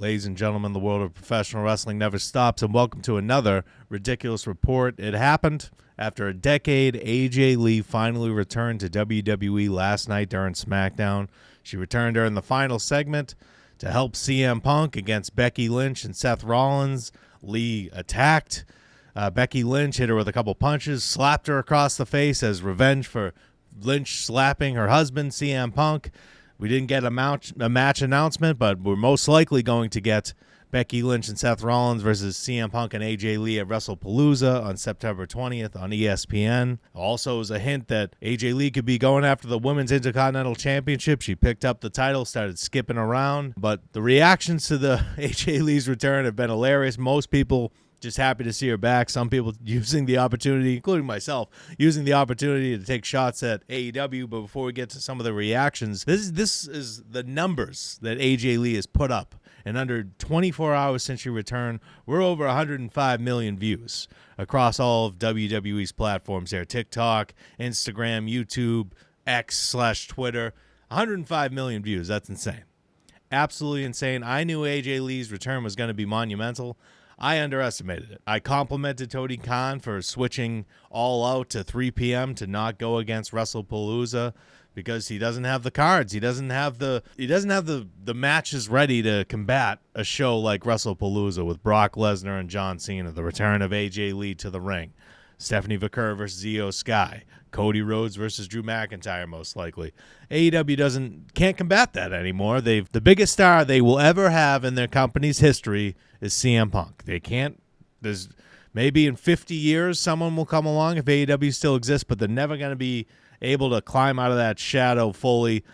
Ladies and gentlemen, the world of professional wrestling never stops, and welcome to another ridiculous report. It happened. After a decade, AJ Lee finally returned to WWE last night during SmackDown. She returned during the final segment to help CM Punk against Becky Lynch and Seth Rollins. Lee attacked. Becky Lynch hit her with a couple punches, slapped her across the face as revenge for Lynch slapping her husband, CM Punk. We didn't get a match announcement, but we're most likely going to get Becky Lynch and Seth Rollins versus CM Punk and AJ Lee at WrestlePalooza on September 20th on ESPN. Also, was a hint that AJ Lee could be going after the Women's Intercontinental Championship. She picked up the title, started skipping around, but the reactions to the AJ Lee's return have been hilarious. Most people just happy to see her back. Some people using the opportunity, including myself, using the opportunity to take shots at AEW. But before we get to some of the reactions, this is the numbers that AJ Lee has put up. In under 24 hours since she returned, we're over 105 million views across all of WWE's platforms there. TikTok, Instagram, YouTube, X/Twitter. 105 million views. That's insane. Absolutely insane. I knew AJ Lee's return was going to be monumental. I underestimated it. I complimented Tony Khan for switching All Out to 3 p.m. to not go against WrestlePalooza because he doesn't have the cards. He doesn't have the matches ready to combat a show like WrestlePalooza with Brock Lesnar and John Cena, the return of AJ Lee to the ring, Stephanie Vaquer versus Io Sky, Cody Rhodes versus Drew McIntyre, most likely. AEW can't combat that anymore. The biggest star they will ever have in their company's history is CM Punk. They can't. There's maybe in 50 years someone will come along if AEW still exists, but they're never going to be able to climb out of that shadow fully.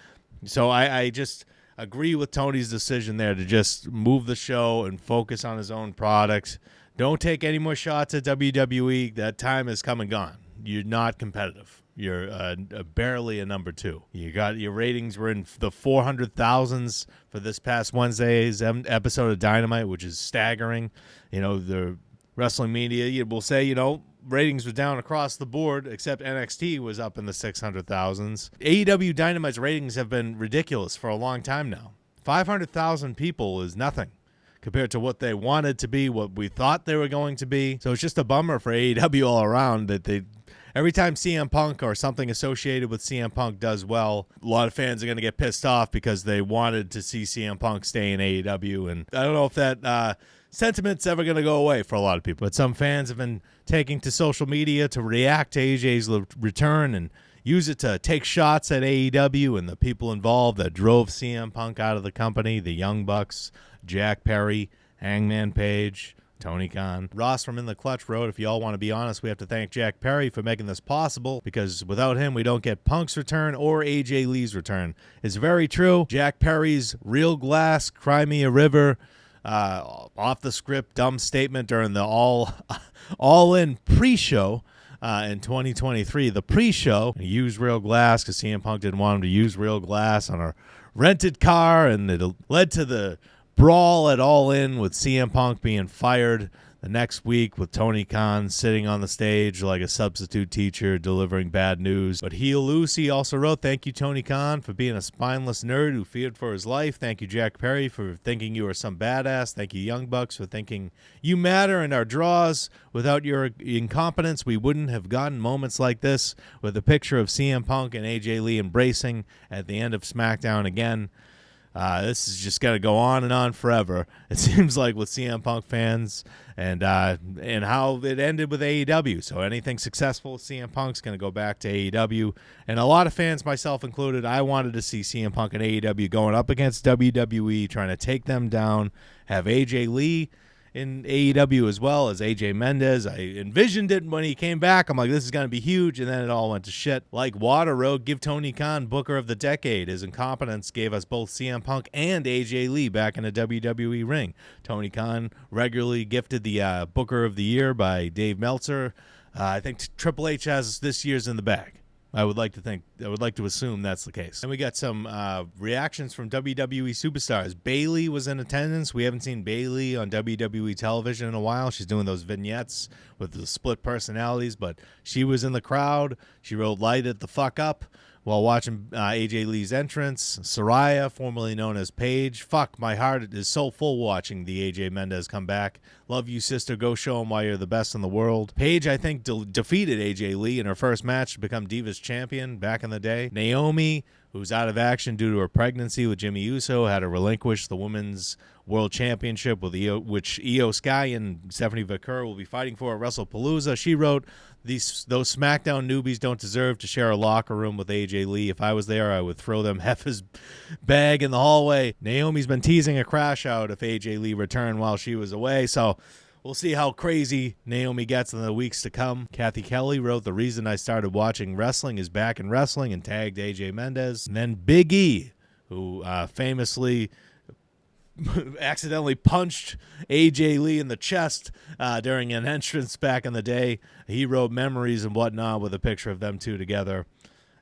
So I just agree with Tony's decision there to just move the show and focus on his own products. Don't take any more shots at WWE. That time has come and gone. You're not competitive. You're barely a number two. Your ratings were in the 400,000s for this past Wednesday's episode of Dynamite, which is staggering. The wrestling media will say, ratings were down across the board, except NXT was up in the 600,000s. AEW Dynamite's ratings have been ridiculous for a long time now. 500,000 people is nothing compared to what they wanted to be, what we thought they were going to be. So it's just a bummer for AEW all around that every time CM Punk or something associated with CM Punk does well, a lot of fans are going to get pissed off because they wanted to see CM Punk stay in AEW. And I don't know if that sentiment's ever going to go away for a lot of people. But some fans have been taking to social media to react to AJ's return and use it to take shots at AEW and the people involved that drove CM Punk out of the company, the Young Bucks, Jack Perry, Hangman Page, Tony Khan. Ross from In the Clutch wrote, if you all want to be honest, we have to thank Jack Perry for making this possible because without him, we don't get Punk's return or AJ Lee's return. It's very true. Jack Perry's Real Glass, Cry Me a River, off the script, dumb statement during the all-in pre-show in 2023. The pre-show, he used Real Glass because CM Punk didn't want him to use Real Glass on a rented car, and it led to the brawl at All In with CM Punk being fired the next week with Tony Khan sitting on the stage like a substitute teacher delivering bad news. But Heel Lucy also wrote, thank you, Tony Khan, for being a spineless nerd who feared for his life. Thank you, Jack Perry, for thinking you were some badass. Thank you, Young Bucks, for thinking you matter in our draws. Without your incompetence, we wouldn't have gotten moments like this with a picture of CM Punk and AJ Lee embracing at the end of SmackDown again. This is just going to go on and on forever, it seems like, with CM Punk fans and how it ended with AEW. So anything successful with CM Punk's going to go back to AEW. And a lot of fans, myself included, I wanted to see CM Punk and AEW going up against WWE, trying to take them down, have AJ Lee in AEW as well as AJ Mendez. I envisioned it when he came back. I'm like, this is going to be huge, and then it all went to shit. Like Water Road, give Tony Khan Booker of the Decade. His incompetence gave us both CM Punk and AJ Lee back in a WWE ring. Tony Khan regularly gifted the Booker of the Year by Dave Meltzer. I think Triple H has this year's in the bag. I would like to assume that's the case. And we got some reactions from WWE superstars. Bayley was in attendance. We haven't seen Bayley on WWE television in a while. She's doing those vignettes with the split personalities, but she was in the crowd. She wrote, light it the fuck up, while watching AJ Lee's entrance. Saraya, formerly known as Paige. Fuck, my heart is so full watching the AJ Mendez come back. Love you, sister. Go show him why you're the best in the world. Paige, I think, defeated AJ Lee in her first match to become Divas Champion back in the day. Naomi, who's out of action due to her pregnancy with Jimmy Uso, had to relinquish the Women's World Championship, which Io Sky and Stephanie Vaquer will be fighting for at WrestlePalooza. She wrote, those SmackDown newbies don't deserve to share a locker room with AJ Lee. If I was there, I would throw them Heffa's bag in the hallway. Naomi's been teasing a crash out if AJ Lee returned while she was away, so we'll see how crazy Naomi gets in the weeks to come. Kathy Kelly wrote, the reason I started watching wrestling is back in wrestling, and tagged AJ Mendez. And then Big E, who famously accidentally punched AJ Lee in the chest during an entrance back in the day. He wrote memories and whatnot with a picture of them two together.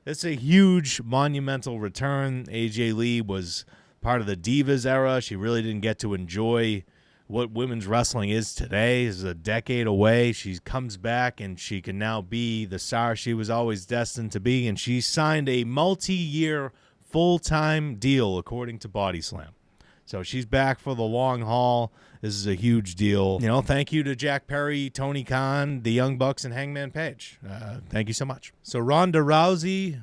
It's a huge, monumental return. AJ Lee was part of the Divas era. She really didn't get to enjoy what women's wrestling is today. This is a decade away. She comes back, and she can now be the star she was always destined to be, and she signed a multi-year full-time deal, according to Body Slam. So she's back for the long haul. This is a huge deal. You know, thank you to Jack Perry, Tony Khan, the Young Bucks, and Hangman Page. Thank you so much. So Ronda Rousey,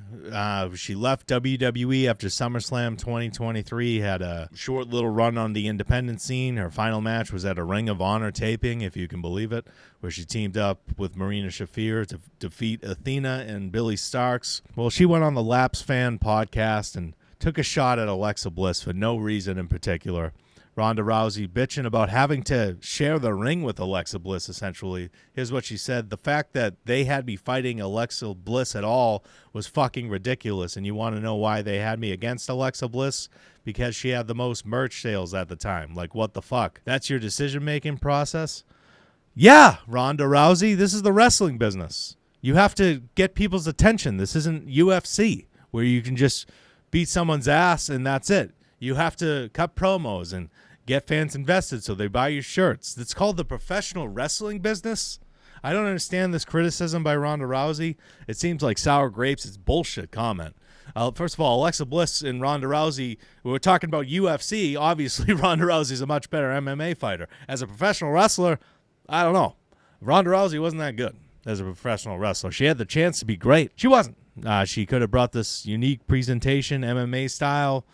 she left WWE after SummerSlam 2023, had a short little run on the independent scene. Her final match was at a Ring of Honor taping, if you can believe it, where she teamed up with Marina Shafir to defeat Athena and Billy Starks. Well, she went on the Laps Fan podcast and took a shot at Alexa Bliss for no reason in particular. Ronda Rousey bitching about having to share the ring with Alexa Bliss, essentially. Here's what she said. The fact that they had me fighting Alexa Bliss at all was fucking ridiculous. And you want to know why they had me against Alexa Bliss? Because she had the most merch sales at the time. Like, what the fuck? That's your decision-making process? Yeah, Ronda Rousey, this is the wrestling business. You have to get people's attention. This isn't UFC, where you can just beat someone's ass and that's it. You have to cut promos and get fans invested so they buy your shirts. It's called the professional wrestling business. I don't understand this criticism by Ronda Rousey. It seems like sour grapes. It's bullshit comment. First of all, Alexa Bliss and Ronda Rousey, we're talking about UFC. Obviously, Ronda Rousey's a much better MMA fighter. As a professional wrestler, I don't know. Ronda Rousey wasn't that good as a professional wrestler. She had the chance to be great. She wasn't. She could have brought this unique presentation, MMA style,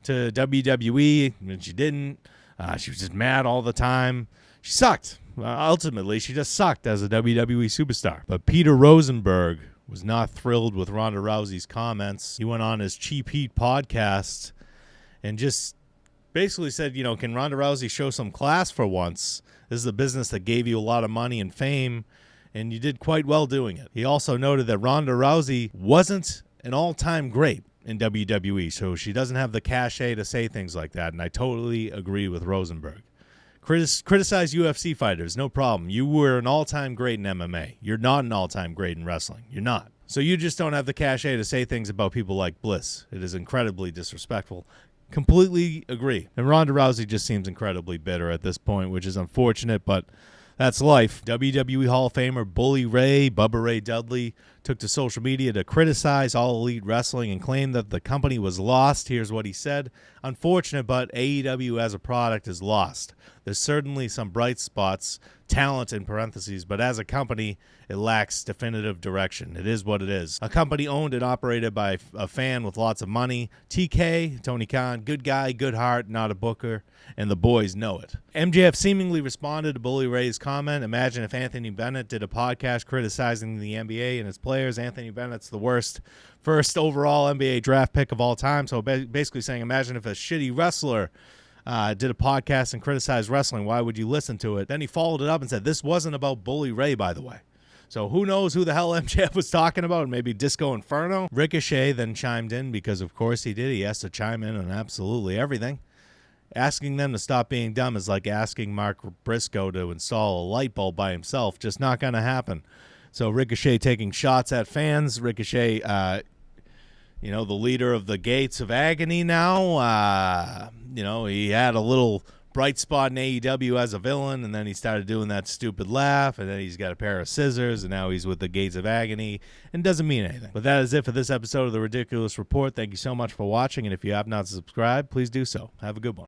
to WWE, and she didn't. She was just mad all the time. She sucked. Ultimately, she just sucked as a WWE superstar. But Peter Rosenberg was not thrilled with Ronda Rousey's comments. He went on his Cheap Heat podcast and just basically said, you know, can Ronda Rousey show some class for once? This is a business that gave you a lot of money and fame, and you did quite well doing it. He also noted that Ronda Rousey wasn't an all-time great in WWE, so she doesn't have the cachet to say things like that, and I totally agree with Rosenberg. Criticize UFC fighters, no problem. You were an all-time great in MMA. You're not an all-time great in wrestling. You're not. So you just don't have the cachet to say things about people like Bliss. It is incredibly disrespectful. Completely agree. And Ronda Rousey just seems incredibly bitter at this point, which is unfortunate, but that's life. WWE Hall of Famer Bully Ray, Bubba Ray Dudley, took to social media to criticize All Elite Wrestling and claim that the company was lost. Here's what he said. Unfortunate, but AEW as a product is lost. There's certainly some bright spots, talent in parentheses, but as a company, it lacks definitive direction. It is what it is. A company owned and operated by a fan with lots of money. TK, Tony Khan, good guy, good heart, not a booker, and the boys know it. MJF seemingly responded to Bully Ray's comment. Imagine if Anthony Bennett did a podcast criticizing the NBA and its players. Anthony Bennett's the worst first overall NBA draft pick of all time. So basically saying, imagine if a shitty wrestler did a podcast and criticized wrestling. Why would you listen to it? Then he followed it up and said, this wasn't about Bully Ray, by the way. So who knows who the hell MJF was talking about? Maybe Disco Inferno? Ricochet then chimed in because, of course, he did. He has to chime in on absolutely everything. Asking them to stop being dumb is like asking Mark Briscoe to install a light bulb by himself. Just not going to happen. So Ricochet taking shots at fans. Ricochet, the leader of the Gates of Agony now. He had a little bright spot in AEW as a villain, and then he started doing that stupid laugh, and then he's got a pair of scissors, and now he's with the Gates of Agony, and doesn't mean anything. But that is it for this episode of The Ridiculous Report. Thank you so much for watching, and if you have not subscribed, please do so. Have a good one.